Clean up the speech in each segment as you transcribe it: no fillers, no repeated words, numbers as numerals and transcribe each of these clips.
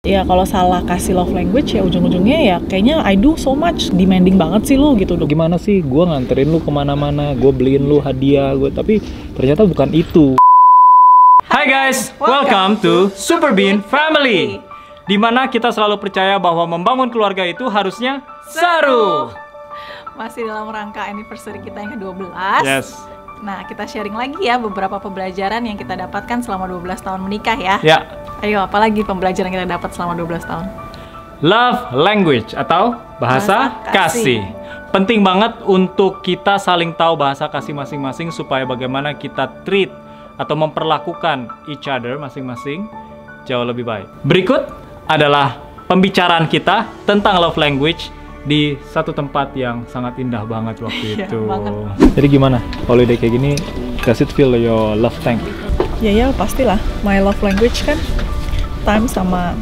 Ya kalau salah kasih love language ya ujung-ujungnya ya kayaknya I do so much, demanding banget sih lu gitu. Gimana sih gue nganterin lu kemana-mana, gue beliin lu hadiah, tapi ternyata bukan itu. Hai guys, welcome to Super Bean Family, di mana kita selalu percaya bahwa membangun keluarga itu harusnya seru. Masih dalam rangka anniversary kita yang ke-12. Yes. Nah, kita sharing lagi ya beberapa pembelajaran yang kita dapatkan selama 12 tahun menikah ya. Ya. Ayo, apalagi pembelajaran yang kita dapat selama 12 tahun? Love language atau bahasa kasih. Penting banget untuk kita saling tahu bahasa kasih masing-masing supaya bagaimana kita treat atau memperlakukan each other masing-masing jauh lebih baik. Berikut adalah pembicaraan kita tentang love language di satu tempat yang sangat indah banget waktu itu. Banget. Jadi gimana holiday kayak gini, does it feel your love tank? Ya pastilah. My love language kan time sama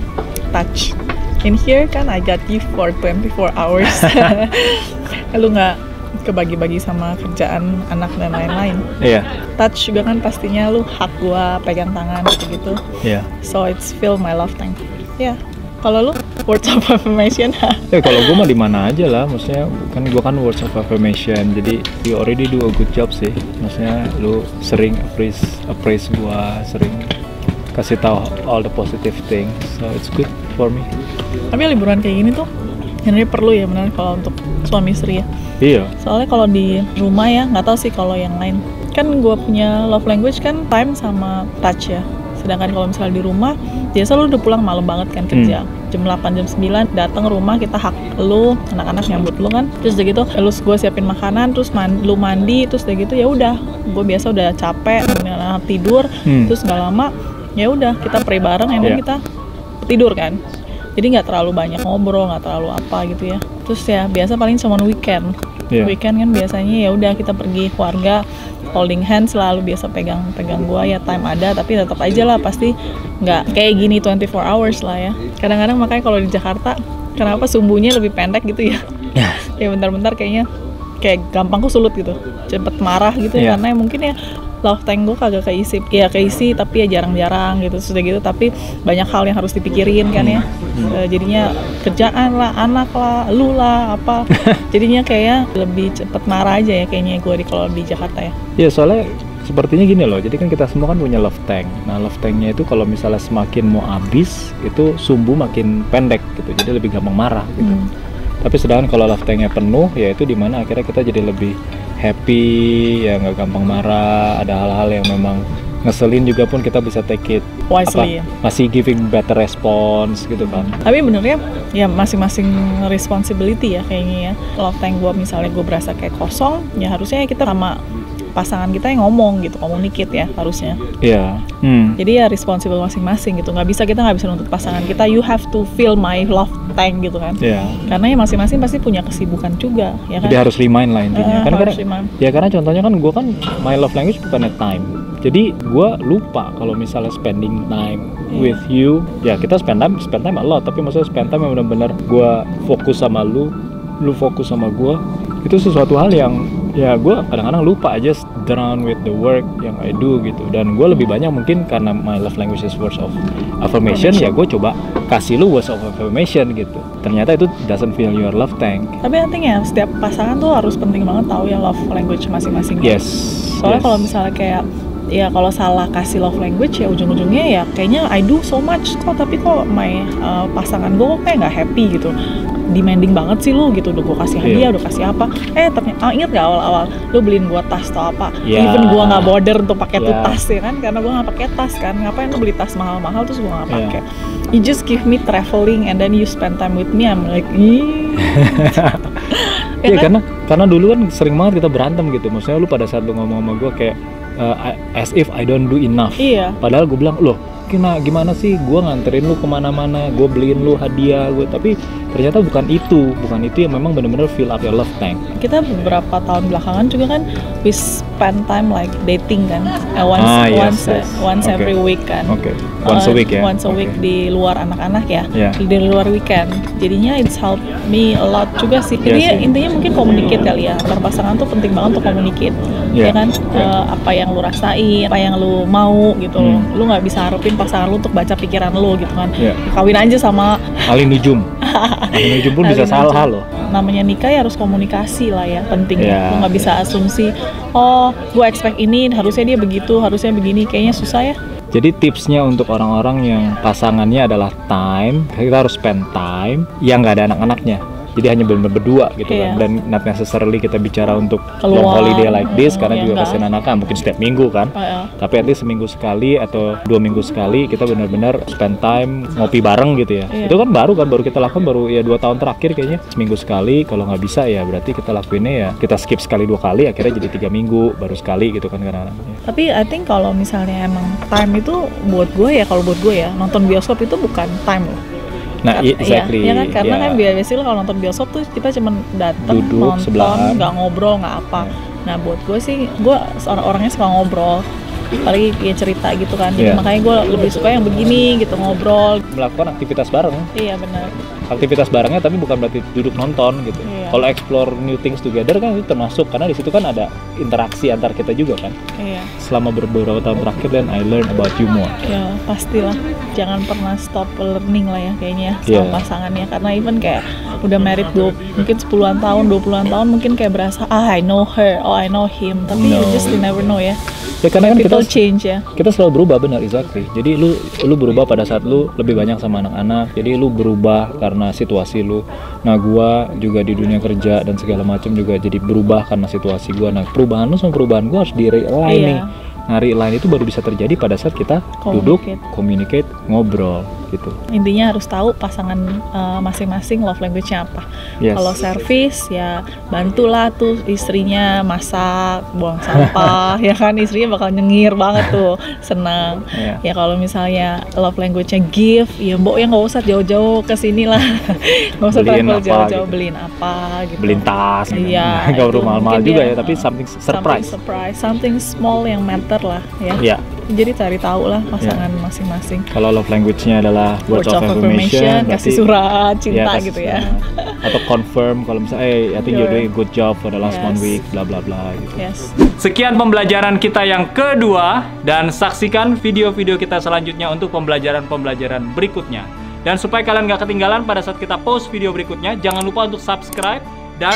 touch. In here kan I got you for 24 hours. Lu nggak kebagi-bagi sama kerjaan anak dan lain-lain. Iya. Touch juga kan pastinya lu hug gua, pegang tangan gitu-gitu. Iya. So it's feel my love tank. Ya. Kalau lu words of affirmation? Ya kalau gue mah di mana aja lah, maksudnya kan gue kan words of affirmation, jadi you already do a good job sih. Maksudnya lu sering appraise gue, sering kasih tahu all the positive things, so it's good for me. Tapi liburan kayak gini tuh sebenarnya perlu ya benar kalau untuk suami istri ya. Iya. Soalnya kalau di rumah ya nggak tahu sih kalau yang lain. Kan gue punya love language kan time sama touch ya. Sedangkan kalau misalnya di rumah, biasa lu udah pulang malam banget kan kerja. Jam 8, jam 9 datang rumah, kita hak lu, anak-anak nyambut lu kan. Terus udah gitu, lu gue siapin makanan, terus lu mandi, terus udah gitu ya udah. Gue biasa udah capek, tidur, terus nggak lama ya udah kita pray bareng, and then kita tidur kan. Jadi nggak terlalu banyak ngobrol, nggak terlalu apa gitu ya. Terus ya biasa paling cuma weekend. Weekend kan biasanya ya udah kita pergi keluarga, holding hands, selalu biasa pegang gua ya, time ada tapi tetap aja lah pasti nggak kayak gini 24 hours lah ya. Kadang-kadang makanya kalau di Jakarta kenapa sumbunya lebih pendek gitu ya. Ya bentar-bentar kayaknya kayak gampang kesulut gitu, cepet marah gitu ya, karena mungkin ya love tank gue kagak keisi tapi ya jarang-jarang gitu, sudah gitu tapi banyak hal yang harus dipikirin kan ya. Jadinya kerjaan lah, anak lah, lu lah apa, jadinya kayak lebih cepet marah aja ya kayaknya gue kalau di Jakarta ya. Iya, soalnya sepertinya gini loh, jadi kan kita semua kan punya love tank. Nah love tanknya itu kalau misalnya semakin mau habis, itu sumbu makin pendek gitu, jadi lebih gampang marah gitu. Tapi sedangkan kalau love tanknya penuh, ya itu dimana akhirnya kita jadi lebih happy, ya nggak gampang marah. Ada hal-hal yang memang ngeselin juga pun kita bisa take it wisely, masih giving better response gitu kan. Tapi benernya ya masing-masing responsibility ya kayaknya ya. Love tank gue misalnya gue berasa kayak kosong, ya harusnya kita sama pasangan kita yang ngomong gitu, communicate ya harusnya. Iya. Jadi ya responsible masing-masing gitu. Kita nggak bisa nuntut pasangan kita, you have to fill my love tank gitu kan. Iya. Karena ya masing-masing pasti punya kesibukan juga, ya kan. Jadi harus remind lah intinya. Karena contohnya kan gue kan my love language bukannya time. Jadi gue lupa kalau misalnya spending time with you, ya kita spend time a lot. Tapi maksudnya spend time yang benar-benar gue fokus sama lu fokus sama gue. Itu sesuatu hal yang ya gue kadang-kadang lupa aja, drown with the work yang I do gitu. Dan gue lebih banyak mungkin karena my love language is words of affirmation, ya gue coba kasih lu words of affirmation gitu. Ternyata itu doesn't fill your love tank. Tapi penting ya, setiap pasangan tuh harus penting banget tahu ya love language masing-masing. Yes. Soalnya kalau misalnya kayak ya kalau salah kasih love language ya ujung-ujungnya ya kayaknya I do so much kok, tapi kok my pasangan gue kok kayak nggak happy gitu, demanding banget sih lu gitu, udah gue kasih hadiah, udah kasih apa, ternyata inget gak awal-awal lu beliin gue tas atau apa, even gue nggak border untuk pakai tuh tas ya kan, karena gue nggak pakai tas kan, ngapain lu beli tas mahal-mahal terus gue nggak pakai. You just give me traveling and then you spend time with me, I'm like ya kan? Karena dulu kan sering banget kita berantem gitu, maksudnya lu pada saat lu ngomong sama gue kayak as if I don't do enough. Padahal gue bilang, loh gimana sih gue nganterin lu kemana-mana, gue beliin lu hadiah, tapi ternyata bukan itu yang memang benar-benar fill up your love tank. Kita beberapa tahun belakangan juga kan we spend time like dating kan, once every week kan. Once a week ya. Once a week di luar anak-anak ya, di luar weekend. Jadinya it's help me a lot juga sih. Jadi intinya mungkin communicate kali ya, antar pasangan tuh penting banget untuk communicate, ya kan. Apa yang lu rasain, apa yang lu mau gitu. Lu nggak bisa harapin pasangan lu untuk baca pikiran lu gitu kan. Kawin aja sama ahli nujum. Ahli nujum pun bisa salah loh. Namanya nikah ya harus komunikasi lah ya, penting ya. Lu nggak bisa asumsi, oh gue expect ini, harusnya dia begitu, harusnya begini, kayaknya susah ya. Jadi tipsnya untuk orang-orang yang pasangannya adalah time, kita harus spend time yang nggak ada anak-anaknya. Jadi hanya benar-benar berdua gitu kan, dan not necessarily kita bicara untuk long holiday like this karena juga kasihan anak-anak mungkin setiap minggu kan. Tapi at least seminggu sekali atau 2 minggu sekali kita benar-benar spend time ngopi bareng gitu ya. Itu kan baru kita lakukan baru ya 2 tahun terakhir kayaknya, seminggu sekali. Kalau nggak bisa ya berarti kita lakuinnya ya kita skip sekali 2 kali, akhirnya jadi 3 minggu baru sekali gitu kan karena anaknya. Tapi I think kalau misalnya emang time itu buat gue ya, kalau buat gue ya nonton bioskop itu bukan time loh. Nah, exactly. Ya kan, karena kan biasanya kalau nonton bioskop tuh kita cuma datang nonton, nggak ngobrol, nggak apa. Nah, buat gue sih, gue orangnya suka ngobrol, apalagi ya cerita gitu kan. Jadi makanya gue lebih suka yang begini gitu, ngobrol. Melakukan aktivitas bareng. Iya benar. Aktivitas barengnya tapi bukan berarti duduk nonton gitu. Kalau explore new things together kan itu termasuk, karena di situ kan ada interaksi antar kita juga kan. Selama beberapa tahun terakhir dan I learn about you more. Ya pastilah, jangan pernah stop learning lah ya kayaknya sama pasangannya, karena even kayak udah married mungkin 10-an tahun, 20-an tahun mungkin kayak berasa I know her, I know him, tapi you just never know ya. Ya karena kan kita change ya. Kita selalu berubah, benar, exactly. Jadi lu berubah pada saat lu lebih banyak sama anak-anak. Jadi lu berubah karena situasi lu. Nah, gua juga di dunia kerja dan segala macam juga jadi berubah karena situasi gua. Nah, perubahan lu sama perubahan gua harus di-realign nih. Nah, realign itu baru bisa terjadi pada saat kita duduk, communicate, ngobrol gitu. Intinya harus tahu pasangan masing-masing love language-nya apa. Kalau service ya bantulah tuh istrinya masak, buang sampah, ya kan istrinya bakal nyengir banget tuh, senang. Ya kalau misalnya love language-nya give, ya mbok ya nggak usah jauh-jauh ke sini lah, nggak usah travel jauh-jauh, beliin apa gitu. Beliin tas, iya. Nggak perlu mahal-mahal juga ya, tapi something surprise, something small yang matter lah ya. Jadi cari tahu lah pasangan masing-masing. Kalau love language-nya adalah words of affirmation, kasih surat cinta gitu ya. Atau confirm kalau misalnya, I think you're doing a good job for the last 1 week, bla bla bla gitu. Sekian pembelajaran kita yang kedua, dan saksikan video-video kita selanjutnya untuk pembelajaran-pembelajaran berikutnya. Dan supaya kalian gak ketinggalan pada saat kita post video berikutnya, jangan lupa untuk subscribe dan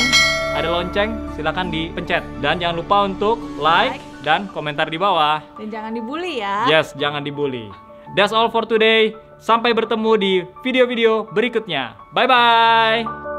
ada lonceng, silakan dipencet. Dan jangan lupa untuk like dan komentar di bawah. Dan jangan dibully ya. Yes, jangan dibully. That's all for today. Sampai bertemu di video-video berikutnya. Bye-bye.